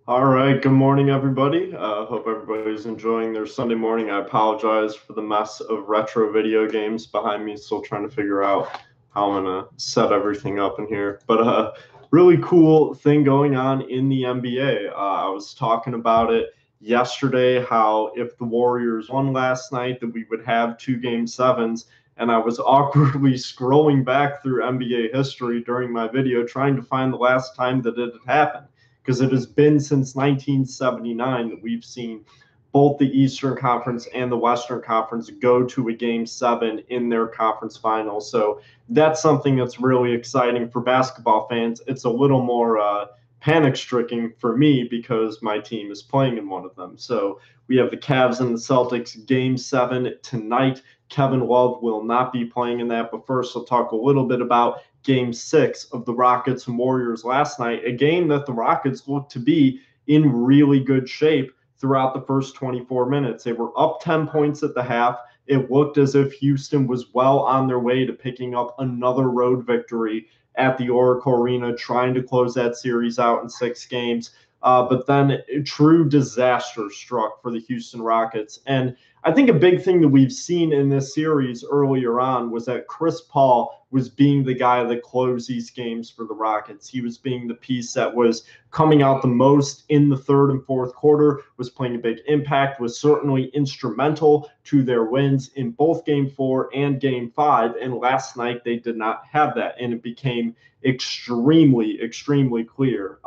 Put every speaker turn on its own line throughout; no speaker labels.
All right, good morning, everybody. Hope everybody's enjoying their Sunday morning. I apologize for the mess of retro video games behind me. Still trying to figure out how I'm gonna set everything up in here. But really cool thing going on in the NBA. I was talking about it yesterday, how if the Warriors won last night, that we would have two game sevens. And I was awkwardly scrolling back through NBA history during my video, trying to find the last time that it had happened because it has been since 1979 that we've seen both the Eastern Conference and the Western Conference go to a game seven in their conference finals. So that's something that's really exciting for basketball fans. It's a little more panic stricken for me because my team is playing in one of them. So we have the Cavs and the Celtics game seven tonight. Kevin Love will not be playing in that. But first, we'll talk a little bit about game six of the Rockets and Warriors last night, a game that the Rockets looked to be in really good shape throughout the first 24 minutes. They were up 10 points at the half. It looked as if Houston was well on their way to picking up another road victory at the Oracle Arena, trying to close that series out in six games. But then a true disaster struck for the Houston Rockets. And I think a big thing that we've seen in this series earlier on was that Chris Paul was being the guy that closed these games for the Rockets. He was being the piece that was coming out the most in the third and fourth quarter, was playing a big impact, was certainly instrumental to their wins in both game four and game five. And last night they did not have that. And it became extremely clear.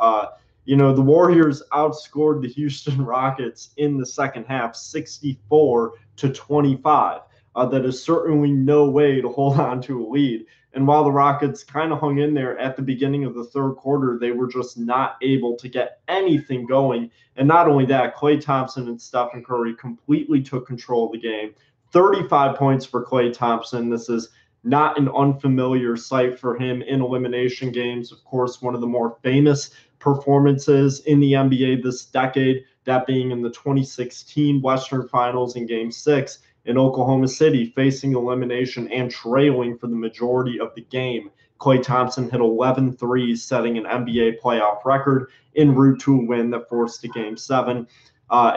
The Warriors outscored the Houston Rockets in the second half 64-25. That is certainly no way to hold on to a lead. And while the Rockets kind of hung in there at the beginning of the third quarter, they were just not able to get anything going. And not only that, Klay Thompson and Stephen Curry completely took control of the game. 35 points for Klay Thompson. This is not an unfamiliar sight for him in elimination games. Of course, one of the more famous performances in the NBA this decade, that being in the 2016 Western Finals in Game 6 in Oklahoma City, facing elimination and trailing for the majority of the game. Klay Thompson hit 11 threes, setting an NBA playoff record en route to a win that forced a Game 7.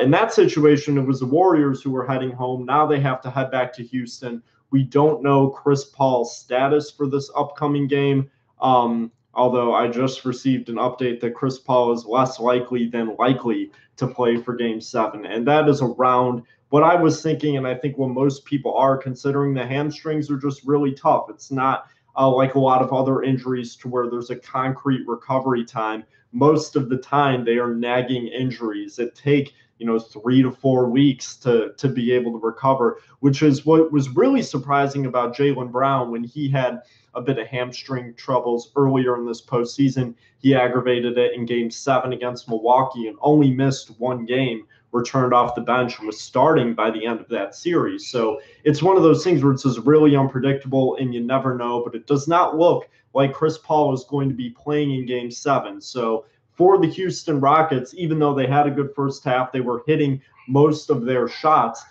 In that situation, it was the Warriors who were heading home. Now they have to head back to Houston. We don't know Chris Paul's status for this upcoming game. Although I just received an update that Chris Paul is less likely than likely to play for game seven. And that is around what I was thinking, and I think what most people are considering. The hamstrings are just really tough. It's not like a lot of other injuries to where there's a concrete recovery time. Most of the time, they are nagging injuries that take 3 to 4 weeks to be able to recover, which is what was really surprising about Jaylen Brown when he had a bit of hamstring troubles earlier in this postseason. He aggravated it in game seven against Milwaukee and only missed one game, returned off the bench, and was starting by the end of that series. So it's one of those things where it's just really unpredictable and you never know, but it does not look like Chris Paul is going to be playing in game seven. So for the Houston Rockets, even though they had a good first half, they were hitting most of their shots.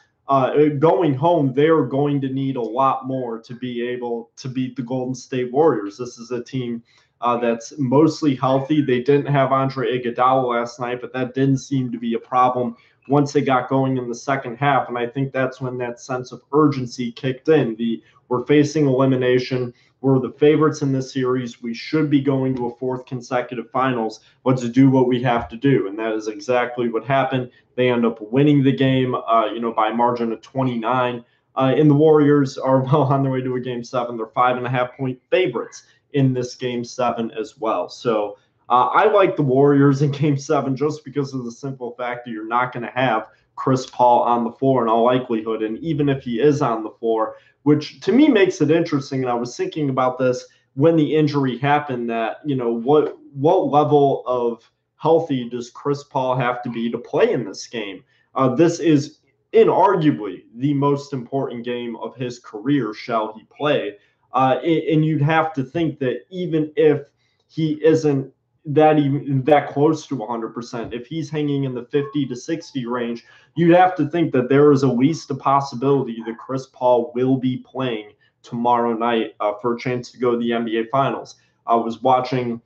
Going home, they're going to need a lot more to be able to beat the Golden State Warriors. This is a team that's mostly healthy. They didn't have Andre Iguodala last night, but that didn't seem to be a problem once they got going in the second half. And I think that's when that sense of urgency kicked in. We're facing elimination. We're the favorites in this series. We should be going to a fourth consecutive finals. Let's do what we have to do. And that is exactly what happened. They end up winning the game, by a margin of 29. And the Warriors are well on their way to a game seven. They're 5.5-point favorites in this game seven as well. So I like the Warriors in game seven just because of the simple fact that you're not going to have Chris Paul on the floor in all likelihood. And even if he is on the floor, which to me makes it interesting, and I was thinking about this when the injury happened, that, what level of healthy does Chris Paul have to be to play in this game? This is inarguably the most important game of his career, shall he play. And you'd have to think that even if he isn't that close to 100%, if he's hanging in the 50 to 60 range, you'd have to think that there is at least a possibility that Chris Paul will be playing tomorrow night for a chance to go to the NBA Finals. I was watching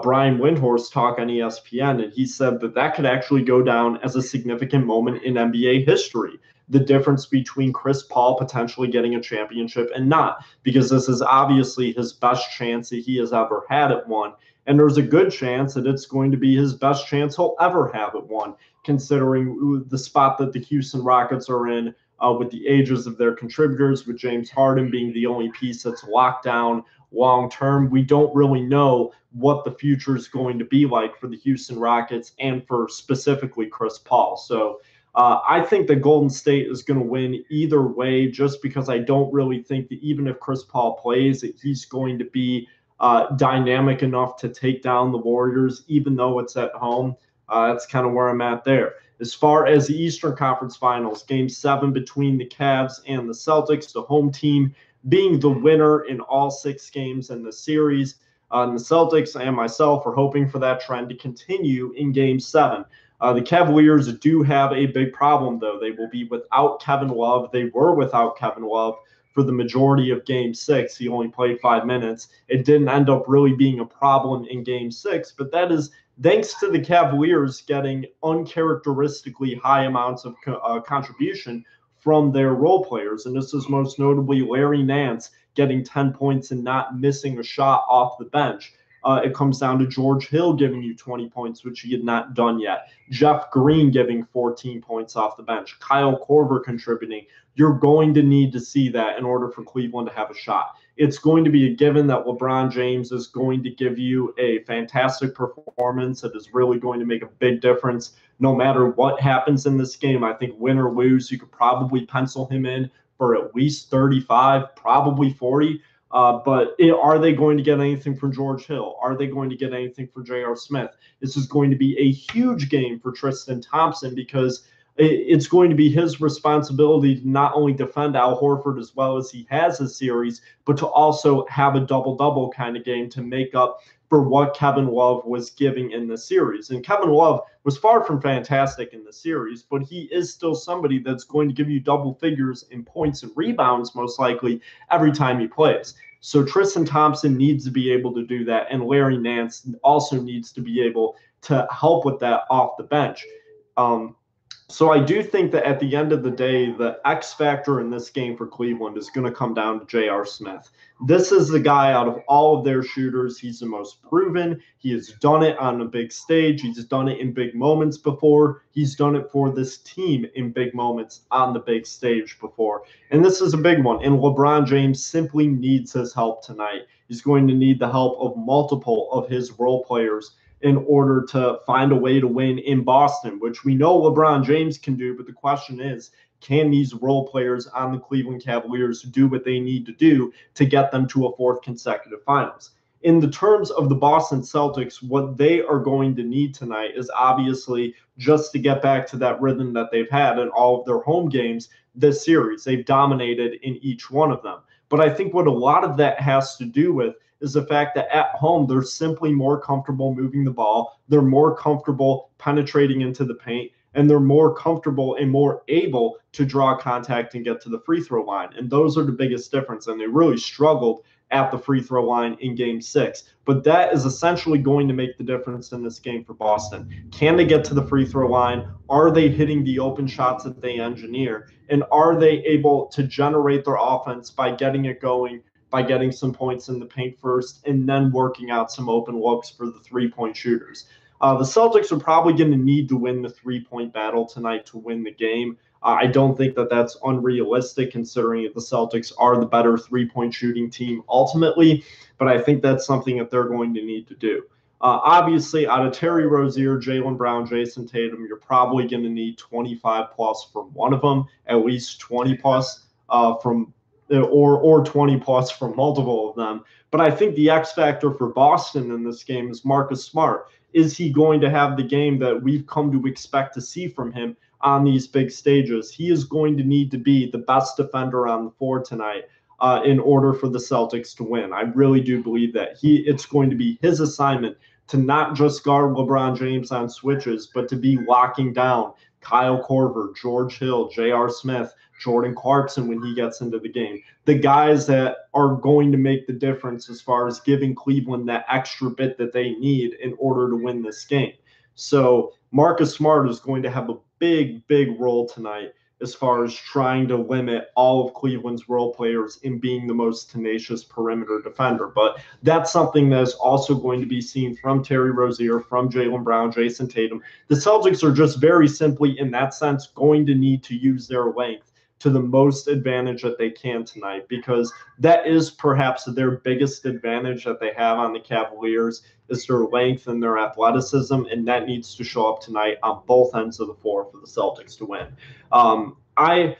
Brian Windhorst talk on ESPN, and he said that that could actually go down as a significant moment in NBA history. The difference between Chris Paul potentially getting a championship and not, because this is obviously his best chance that he has ever had at one. And there's a good chance that it's going to be his best chance he'll ever have at one, considering the spot that the Houston Rockets are in with the ages of their contributors, with James Harden being the only piece that's locked down long term. We don't really know what the future is going to be like for the Houston Rockets and for specifically Chris Paul. So I think that Golden State is going to win either way, just because I don't really think that even if Chris Paul plays, that he's going to be dynamic enough to take down the Warriors, even though it's at home. That's kind of where I'm at there. As far as the Eastern Conference Finals, Game 7 between the Cavs and the Celtics, the home team being the winner in all 6 games in the series. And the Celtics and myself are hoping for that trend to continue in Game 7. The Cavaliers do have a big problem, though. They will be without Kevin Love. They were without Kevin Love for the majority of Game 6. He only played 5 minutes. It didn't end up really being a problem in Game 6, but that is thanks to the Cavaliers getting uncharacteristically high amounts of contribution from their role players. And this is most notably Larry Nance getting 10 points and not missing a shot off the bench. It comes down to George Hill giving you 20 points, which he had not done yet. Jeff Green giving 14 points off the bench. Kyle Korver contributing. You're going to need to see that in order for Cleveland to have a shot. It's going to be a given that LeBron James is going to give you a fantastic performance that is really going to make a big difference no matter what happens in this game. I think win or lose, you could probably pencil him in for at least 35, probably 40. But are they going to get anything from George Hill? Are they going to get anything for J.R. Smith? This is going to be a huge game for Tristan Thompson, because it's going to be his responsibility to not only defend Al Horford as well as he has this series, but to also have a double-double kind of game to make up for what Kevin Love was giving in the series. And Kevin Love was far from fantastic in the series, but he is still somebody that's going to give you double figures in points and rebounds, most likely, every time he plays. So Tristan Thompson needs to be able to do that, and Larry Nance also needs to be able to help with that off the bench. So I do think that at the end of the day, the X factor in this game for Cleveland is going to come down to J.R. Smith. This is the guy out of all of their shooters. He's the most proven. He has done it on a big stage. He's done it in big moments before. He's done it for this team in big moments on the big stage before. And this is a big one. And LeBron James simply needs his help tonight. He's going to need the help of multiple of his role players in order to find a way to win in Boston, which we know LeBron James can do. But the question is, can these role players on the Cleveland Cavaliers do what they need to do to get them to a 4th consecutive finals? In the terms of the Boston Celtics, what they are going to need tonight is obviously just to get back to that rhythm that they've had in all of their home games this series. They've dominated in each one of them. But I think what a lot of that has to do with is the fact that at home, they're simply more comfortable moving the ball. They're more comfortable penetrating into the paint, and they're more comfortable and more able to draw contact and get to the free throw line. And those are the biggest difference. And they really struggled at the free throw line in Game 6. But that is essentially going to make the difference in this game for Boston. Can they get to the free throw line? Are they hitting the open shots that they engineer? And are they able to generate their offense by getting it going, by getting some points in the paint first, and then working out some open looks for the three-point shooters? The Celtics are probably going to need to win the three-point battle tonight to win the game. I don't think that that's unrealistic, considering that the Celtics are the better three-point shooting team ultimately, but I think that's something that they're going to need to do. Obviously, out of Terry Rozier, Jaylen Brown, Jason Tatum, you're probably going to need 25 plus from one of them, at least 20 plus from or 20 plus from multiple of them. But I think the X factor for Boston in this game is Marcus Smart. Is he going to have the game that we've come to expect to see from him on these big stages? He is going to need to be the best defender on the floor tonight in order for the Celtics to win. I really do believe that it's going to be his assignment to not just guard LeBron James on switches, but to be locking down Kyle Korver, George Hill, J.R. Smith, Jordan Clarkson when he gets into the game. The guys that are going to make the difference as far as giving Cleveland that extra bit that they need in order to win this game. So Marcus Smart is going to have a big, big role tonight as far as trying to limit all of Cleveland's role players in being the most tenacious perimeter defender. But that's something that's also going to be seen from Terry Rozier, from Jaylen Brown, Jason Tatum. The Celtics are just very simply, in that sense, going to need to use their length to the most advantage that they can tonight, because that is perhaps their biggest advantage that they have on the Cavaliers is their length and their athleticism, and that needs to show up tonight on both ends of the floor for the Celtics to win. I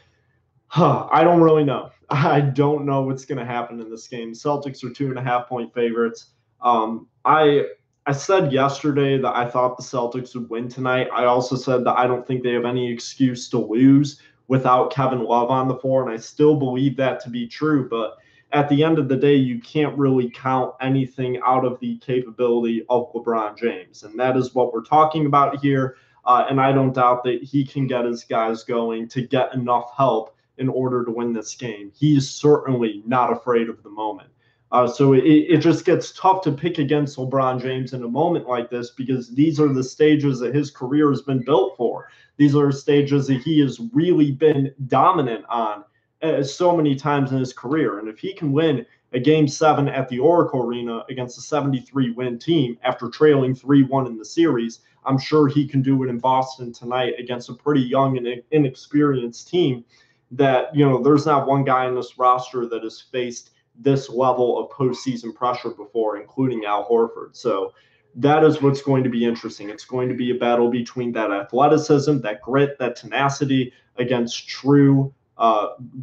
don't really know. I don't know what's going to happen in this game. Celtics are 2.5-point favorites. I said yesterday that I thought the Celtics would win tonight. I also said that I don't think they have any excuse to lose without Kevin Love on the floor, and I still believe that to be true. But at the end of the day, you can't really count anything out of the capability of LeBron James, and that is what we're talking about here. And I don't doubt that he can get his guys going to get enough help in order to win this game. He's certainly not afraid of the moment. So it just gets tough to pick against LeBron James in a moment like this, because these are the stages that his career has been built for. These are stages that he has really been dominant on so many times in his career. And if he can win a Game 7 at the Oracle Arena against a 73-win team after trailing 3-1 in the series, I'm sure he can do it in Boston tonight against a pretty young and inexperienced team that, there's not one guy in this roster that has faced this level of postseason pressure before, including Al Horford. So that is what's going to be interesting. It's going to be a battle between that athleticism, that grit, that tenacity against true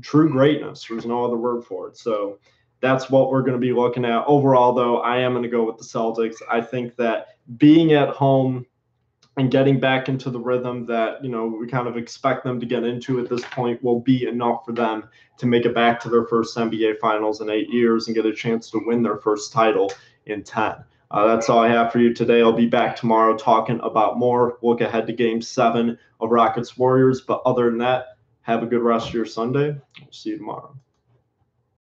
greatness. There's no other word for it. So that's what we're going to be looking at. Overall, though, I am going to go with the Celtics. I think that being at home and getting back into the rhythm that, we kind of expect them to get into at this point will be enough for them to make it back to their first NBA Finals in 8 years and get a chance to win their first title in 10. That's all I have for you today. I'll be back tomorrow talking about more. Look ahead to Game 7 of Rockets Warriors. But other than that, have a good rest of your Sunday. I'll see you tomorrow.